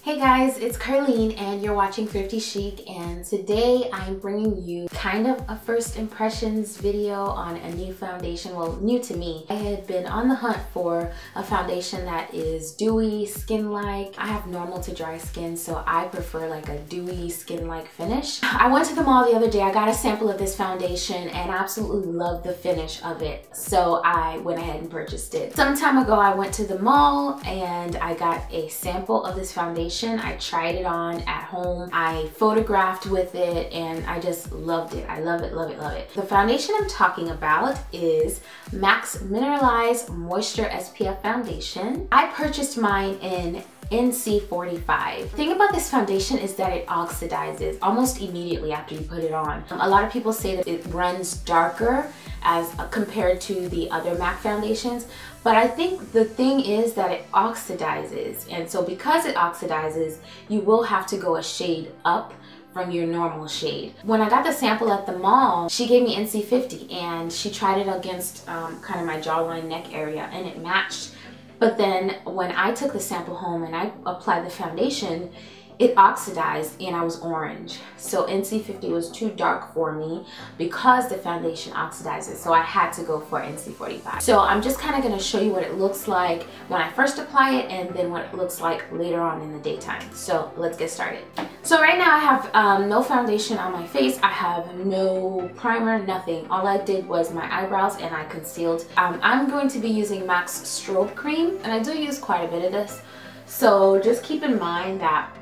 Hey guys, it's Ker-Leen and you're watching Thrifty Chic, and today I'm bringing you kind of a first impressions video on a new foundation. Well, new to me. I had been on the hunt for a foundation that is dewy, skin-like. I have normal to dry skin, so I prefer like a dewy, skin-like finish. I went to the mall the other day. I got a sample of this foundation and I absolutely loved the finish of it. So I went ahead and purchased it. Some time ago, I went to the mall and I got a sample of this foundation. I tried it on at home. I photographed with it and I just loved it. I love it, love it, love it. The foundation I'm talking about is MAC's Mineralize Moisture SPF Foundation. I purchased mine in NC45. The thing about this foundation is that it oxidizes almost immediately after you put it on. A lot of people say that it runs darker as compared to the other MAC foundations, but I think the thing is that it oxidizes, and so because it oxidizes, you will have to go a shade up from your normal shade. When I got the sample at the mall, she gave me NC50 and she tried it against kind of my jawline, neck area, and it matched. But then when I took the sample home and I applied the foundation, it oxidized and I was orange. So NC50 was too dark for me because the foundation oxidizes. So I had to go for NC45. So I'm just kind of going to show you what it looks like when I first apply it and then what it looks like later on in the daytime. So let's get started. So right now I have no foundation on my face. I have no primer, nothing. All I did was my eyebrows and I concealed. I'm going to be using MAC's strobe cream, and I do use quite a bit of this. So just keep in mind that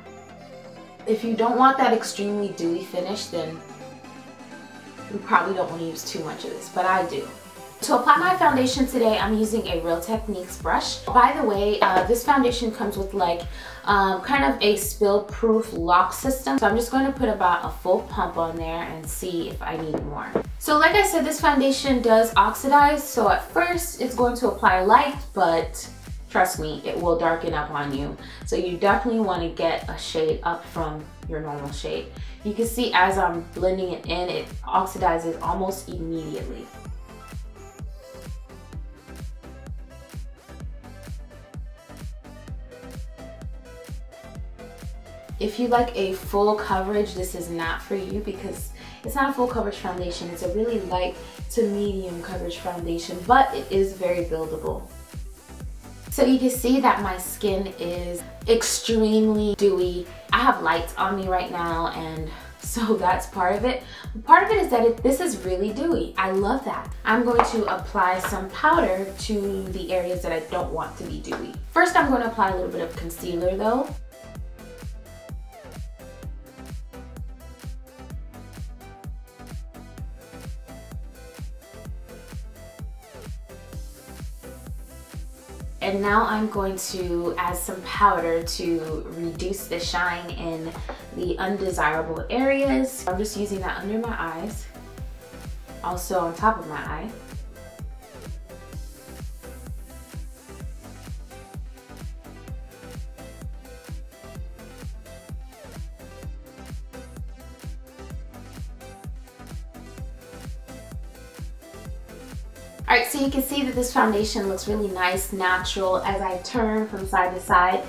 if you don't want that extremely dewy finish, then you probably don't want to use too much of this, but I do. To apply my foundation today, I'm using a Real Techniques brush. By the way, this foundation comes with like kind of a spill-proof lock system. So I'm just going to put about a full pump on there and see if I need more. So like I said, this foundation does oxidize. So at first it's going to apply light, but trust me, it will darken up on you. So you definitely want to get a shade up from your normal shade. You can see as I'm blending it in, it oxidizes almost immediately. If you like a full coverage, this is not for you because it's not a full coverage foundation. It's a really light to medium coverage foundation, but it is very buildable. So you can see that my skin is extremely dewy. I have lights on me right now, and so that's part of it. Part of it is that this is really dewy. I love that. I'm going to apply some powder to the areas that I don't want to be dewy. First, I'm going to apply a little bit of concealer though. And now I'm going to add some powder to reduce the shine in the undesirable areas. I'm just using that under my eyes, also on top of my eye. Alright, so you can see that this foundation looks really nice, natural. As I turn from side to side,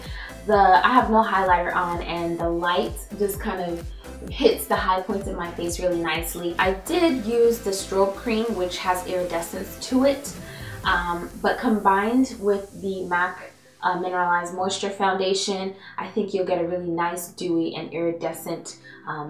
I have no highlighter on and the light just kind of hits the high points of my face really nicely. I did use the strobe cream, which has iridescence to it, but combined with the MAC Mineralize Moisture Foundation, I think you'll get a really nice dewy and iridescent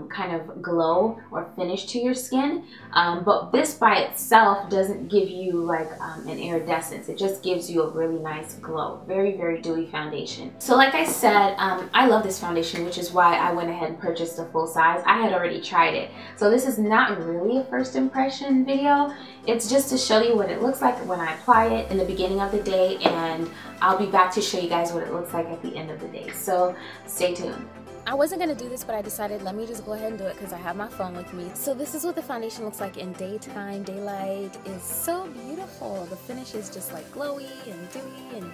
kind of glow or finish to your skin. But this by itself doesn't give you like an iridescence. It just gives you a really nice glow. Very, very dewy foundation. So like I said, I love this foundation, which is why I went ahead and purchased a full size. I had already tried it. So this is not really a first impression video. It's just to show you what it looks like when I apply it in the beginning of the day, and I'll be back to show you guys what it looks like at the end of the day. So stay tuned. I wasn't gonna do this, but I decided let me just go ahead and do it because I have my phone with me. So this is what the foundation looks like in daytime. Daylight is so beautiful. The finish is just like glowy and dewy and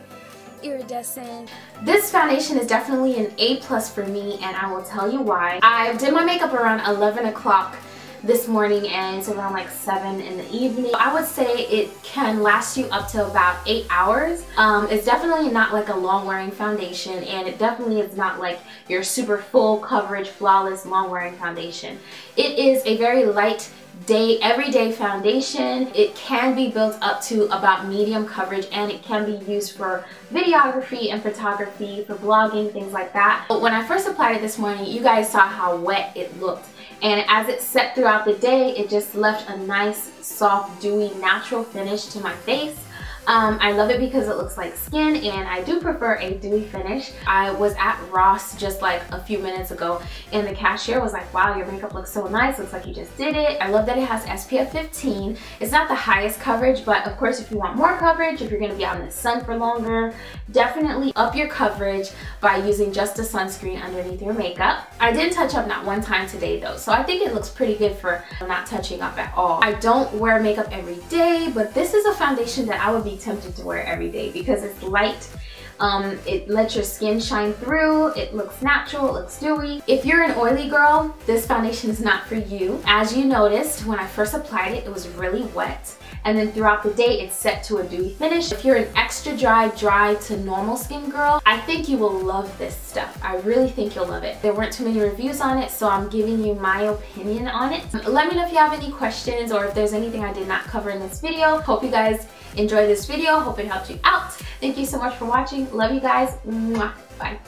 iridescent. This foundation is definitely an A+ for me, and I will tell you why. I did my makeup around 11 o'clock this morning and it's around like 7 in the evening. I would say it can last you up to about 8 hours. It's definitely not like a long wearing foundation, and it definitely is not like your super full coverage, flawless, long wearing foundation. It is a very light everyday foundation. It can be built up to about medium coverage, and it can be used for videography and photography, for blogging, things like that. But when I first applied it this morning, you guys saw how wet it looked, and as it set throughout the day, it just left a nice, soft, dewy, natural finish to my face. I love it because it looks like skin, and I do prefer a dewy finish. I was at Ross just like a few minutes ago, and the cashier was like, wow, your makeup looks so nice, looks like you just did it. I love that it has SPF 15. It's not the highest coverage, but of course if you want more coverage, if you're going to be out in the sun for longer, definitely up your coverage by using just a sunscreen underneath your makeup. I didn't touch up not one time today though, so I think it looks pretty good for not touching up at all. I don't wear makeup every day, but this is a foundation that I would be tempted to wear every day because it's light. It lets your skin shine through, it looks natural, it looks dewy. If you're an oily girl, this foundation is not for you. As you noticed, when I first applied it, it was really wet. And then throughout the day, it's set to a dewy finish. If you're an extra dry to normal skin girl, I think you will love this stuff. I really think you'll love it. There weren't too many reviews on it, so I'm giving you my opinion on it. Let me know if you have any questions or if there's anything I did not cover in this video. Hope you guys enjoyed this video. Hope it helped you out. Thank you so much for watching. Love you guys. Mwah. Bye.